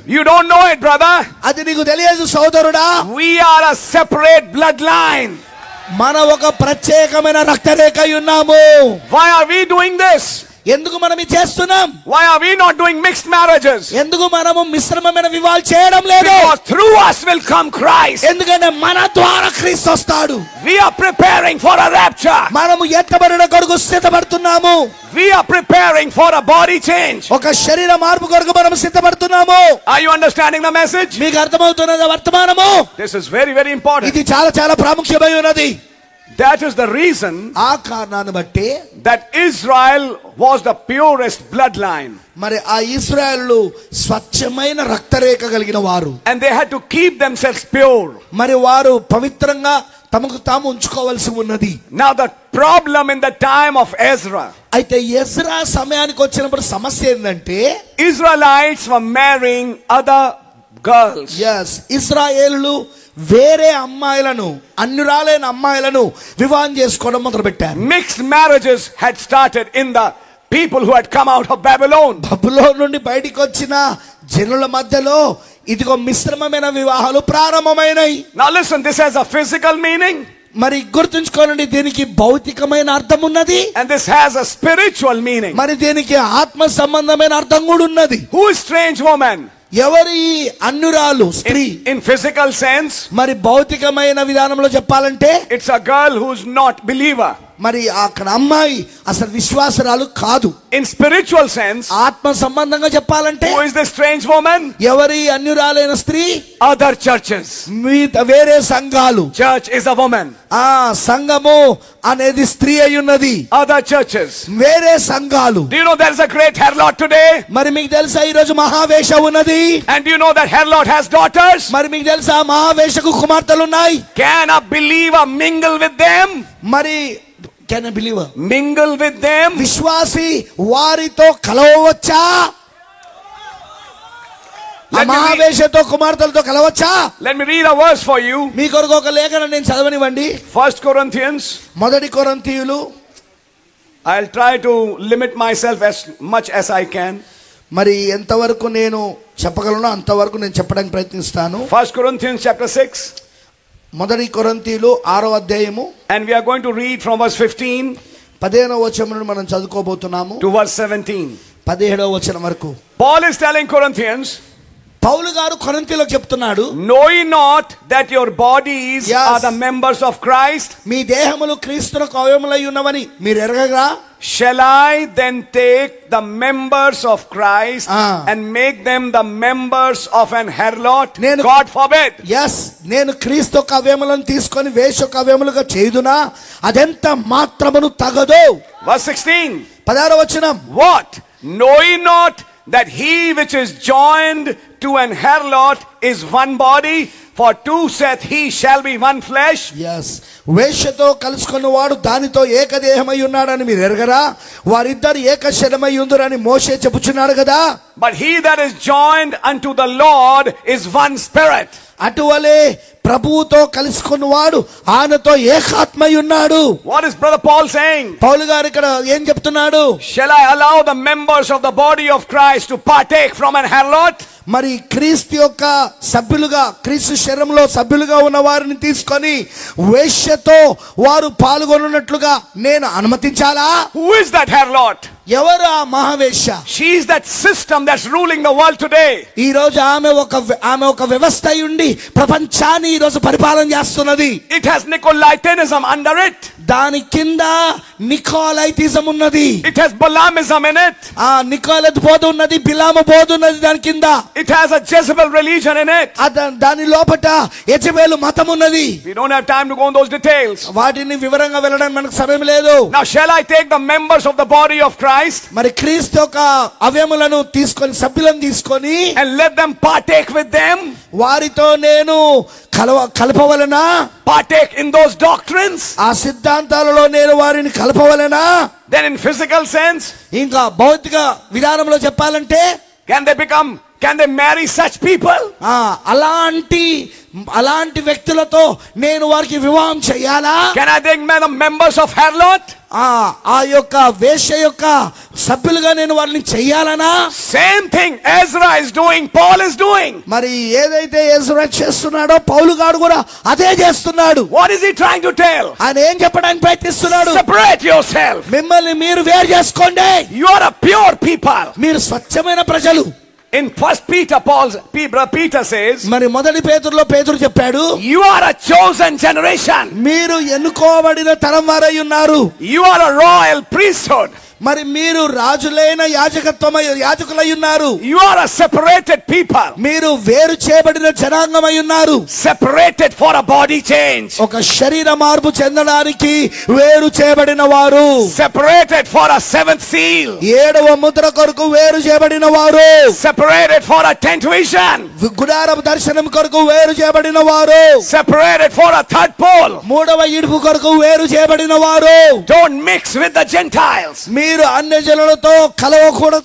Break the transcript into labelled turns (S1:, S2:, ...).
S1: You don't know it, brother.
S2: అది నీకు తెలియదు సోదరుడా.
S1: We are a separate bloodline.
S2: మన ఒక ప్రత్యేకమైన రక్తరేఖ ఉన్నాము.
S1: Why are we doing this?
S2: ఎందుకు మనం ఇది చేస్తున్నాం?
S1: Why are we not doing mixed marriages?
S2: ఎందుకు మనము మిశ్రమమైన వివాహాలు చేయడం లేదు?
S1: Because through us will come Christ.
S2: ఎందుకంటే మన ద్వారా క్రీస్తు వస్తాడు.
S1: We are preparing for a rapture.
S2: మనము ఎత్తబడిన కొరకు సిద్ధపడుతున్నాము.
S1: We are preparing for a body change.
S2: ఒక శరీర మార్పు కొరకు మనం సిద్ధపడుతున్నాము.
S1: Are you understanding the message?
S2: మీకు అర్థమవుతున్నదా వర్తమానము?
S1: This is very, very important.
S2: ఇది చాలా చాలా ప్రాముఖ్యమై ఉన్నది.
S1: That is the reason
S2: ఆ కారణాన్ని బట్టి
S1: that Israel was the purest bloodline.
S2: మరి ఆ ఇశ్రాయేలు స్వచ్ఛమైన రక్తరేఖ కలిగిన వారు.
S1: And they had to keep themselves pure.
S2: మరి వారు పవిత్రంగా తమకు తాము ఉంచుకోవాల్సి ఉన్నది.
S1: Now the problem in the time of Ezra.
S2: అయితే ఎజ్రా సమయానికి వచ్చినప్పుడు సమస్య ఏంటంటే
S1: Israelites were marrying other girls.
S2: yes ఇశ్రాయేలులు వేరే అమ్మాయిలను అన్యురాలైన అమ్మాయిలను వివాహం చేసుకోవడం మొదలుపెట్టారు.
S1: Mixed marriages had started in the people who had come out of Babylon.
S2: బబులోను నుండి బయటికి వచ్చిన జనుల మధ్యలో ఇదిగో మిశ్రమమైన వివాహాలు ప్రారంభమైనాయి.
S1: Now listen, this has a physical meaning.
S2: మరి గుర్తుంచుకోండి, దీనికి భౌతికమైన అర్థం ఉన్నది.
S1: And this has a spiritual meaning.
S2: మరి దీనికి ఆత్మ సంబంధమైన అర్థం కూడా ఉన్నది.
S1: Who is strange woman?
S2: ఎవరి అన్యురాలు స్త్రీ?
S1: In physical sense,
S2: మరి భౌతికమైన విధానంలో చెప్పాలంటే
S1: it's a girl who's not believer.
S2: మరి అక్కడ అమ్మాయి అసలు విశ్వాసరాలు కాదు.
S1: In spiritual sense,
S2: ఆత్మ సంబంధంగా చెప్పాలంటే
S1: who is this strange woman?
S2: ఎవరి అన్యురాలైన స్త్రీ?
S1: Other churches.
S2: వేరే సంఘాలు.
S1: Church is a woman.
S2: ఆ సంఘము అనేది స్త్రీ అయి ఉన్నది.
S1: Other churches.
S2: వేరే సంఘాలు.
S1: Do you know there is a great harlot today?
S2: మరి మీకు తెలుసా ఈ రోజు మహావేష ఉన్నది?
S1: And do you know that harlot has daughters?
S2: మరి మీకు తెలుసా మహావేషకు కుమార్తెలు ఉన్నాయి?
S1: Can a believer mingle with them?
S2: మరి can a believer
S1: mingle with them?
S2: విశ్వాసి వారితో కలవవచ్చా? మహావేషతో కుమార్తెలతో కలవచ్చా?
S1: Let me read a verse for you.
S2: మీ కొరకు ఒక లేఖనం నేను చదవనివ్వండి.
S1: 1 Corinthians.
S2: మొదటి కొరింథీయులు.
S1: I'll try to limit myself as much as I can.
S2: మరి ఎంతవరకు నేను చెప్పగలను అంతవరకు నేను చెప్పడానికి ప్రయత్నిస్తాను.
S1: 1 Corinthians chapter 6.
S2: మొదటి కొరింథీయులు 6వ అధ్యాయము.
S1: And we are going to read from verse 15
S2: 15వ వచనం నుండి మనం చదువుకోబోతున్నాము.
S1: to verse 17.
S2: 17వ వచనం వరకు.
S1: Paul is telling Corinthians,
S2: పౌలు గారు కొరింథీయులకు చెప్తున్నాడు,
S1: know ye not that your bodies are the members of Christ?
S2: మీ దేహములు క్రీస్తునకు అవయములై ఉన్నవని మీరు ఎరగరా?
S1: Shall I then take the members of Christ and make them the members of an harlot? God forbid.
S2: yes నేను క్రీస్తు యొక్క అవయములను తీసుకొని వేష యొక్క అవయములుగా చేయుదునా? అదెంత మాత్రమును తగదు.
S1: verse 16.
S2: 16వ వచనం.
S1: What? Know ye not that he which is joined to an harlot is one body? For two saith he shall be one flesh.
S2: yes వేషతో కలుసుకున్నవాడు దానితో ఏకదేహమై ఉన్నాడని మీరు ఎరగరా? వారిద్దరు ఏక శరీరమై ఉందురని మోషే చెప్పుచున్నాడు కదా.
S1: But he that is joined unto the Lord is one spirit.
S2: అటువలే ప్రభువుతో కలుసుకున్నవాడు ఆయనతో ఏకాత్మై ఉన్నాడు.
S1: What is brother Paul saying?
S2: పౌలు గారు ఇక్కడ ఏం చెప్తున్నాడు?
S1: Shall I allow the members of the body of Christ to partake from an harlot?
S2: మరి క్రీస్తు యొక్క సభ్యులుగా క్రీస్తు శరీరంలో సభ్యులుగా ఉన్న వారిని తీసుకొని వేశ్యతో వారు పాల్గొనున్నట్లుగా నేను అనుమతించాలా?
S1: Who is that harlot?
S2: ఎవరు ఆ మహావేశ్య?
S1: She is that system that's ruling the world today.
S2: ఈ రోజు ఆమె ఒక వ్యవస్థ ఉండి ప్రపంచాన్ని ఈ రోజు పరిపాలన చేస్తున్నది.
S1: It has Nicolaitanism under it.
S2: దాని కింద నికోలైటిజం ఉన్నది.
S1: It has Balaamism in it.
S2: ఆ నికోలైట్ బోధ ఉన్నది, బిలాము బోధ ఉన్నది దాని కింద.
S1: It has a Jezebel religion in it.
S2: దాని లోపట యెజబెలు మతం ఉన్నది.
S1: We don't have time to go on those details.
S2: వాటిని వివరంగా వెళ్ళడానికి మనకు సమయం లేదు.
S1: Now shall I take the members of the body of Christ?
S2: మరి క్రీస్తు యొక్క అవయములను తీసుకొని సభ్యులను తీసుకొని
S1: and let them partake with them?
S2: వారితో నేను కలపవలనా?
S1: partake in those doctrines?
S2: ఆ సిద్ధాంతాలలో నేను వారిని కలపవలనా?
S1: then in physical sense,
S2: ఇంకా భౌతిక విధానంలో చెప్పాలంటే
S1: can they marry such people?
S2: అలాంటి అలాంటి వ్యక్తులతో నేను వారికి వివాహం చేయాలా?
S1: Can I take the members of Harlot?
S2: ఆ యొక్క వేశ్య యొక్క సభ్యులుగా నేను వారిని చెయ్యాలనా?
S1: Same thing Ezra is doing, Paul is doing.
S2: మరి ఏదైతే ఎజ్రా చేస్తున్నాడో పౌలు గారు కూడా అదే చేస్తున్నాడు.
S1: What is he trying to tell?
S2: ఆయన ఏం చెప్పడానికి ప్రయత్నిస్తున్నాడు?
S1: Separate yourself.
S2: మిమ్మల్ని మీరు వేరు చేసుకోండి.
S1: You are a pure people.
S2: మీరు స్వచ్ఛమైన ప్రజలు.
S1: In 1 Peter says,
S2: మరి మొదటి పేతురులో పేతురు చెప్పాడు,
S1: you are a chosen generation.
S2: మీరు ఎన్నుకోబడిన తరం వారై ఉన్నారు.
S1: You are a royal priesthood.
S2: మరి మీరు రాజులైన యాజకులై ఉన్నారు.
S1: You are a separated people.
S2: మీరు వేరు చేయబడిన జనాంగమై ఉన్నారు.
S1: Separated for a body change.
S2: ఒక శరీర మార్పు చెందడానికి వేరు చేయబడిన వారు.
S1: Separated for a 7th seal.
S2: 7వ ముద్ర కొరకు వేరు చేయబడిన వారు.
S1: Separated for a 10th vision.
S2: గుడారపు దర్శనం కొరకు వేరు చేయబడిన వారు.
S1: Separated for a 3rd pole.
S2: 3వ ఇడుపు కొరకు వేరు చేయబడిన వారు.
S1: Don't mix with the Gentiles.
S2: మీరు అన్యజనులతో కలవకూడదు.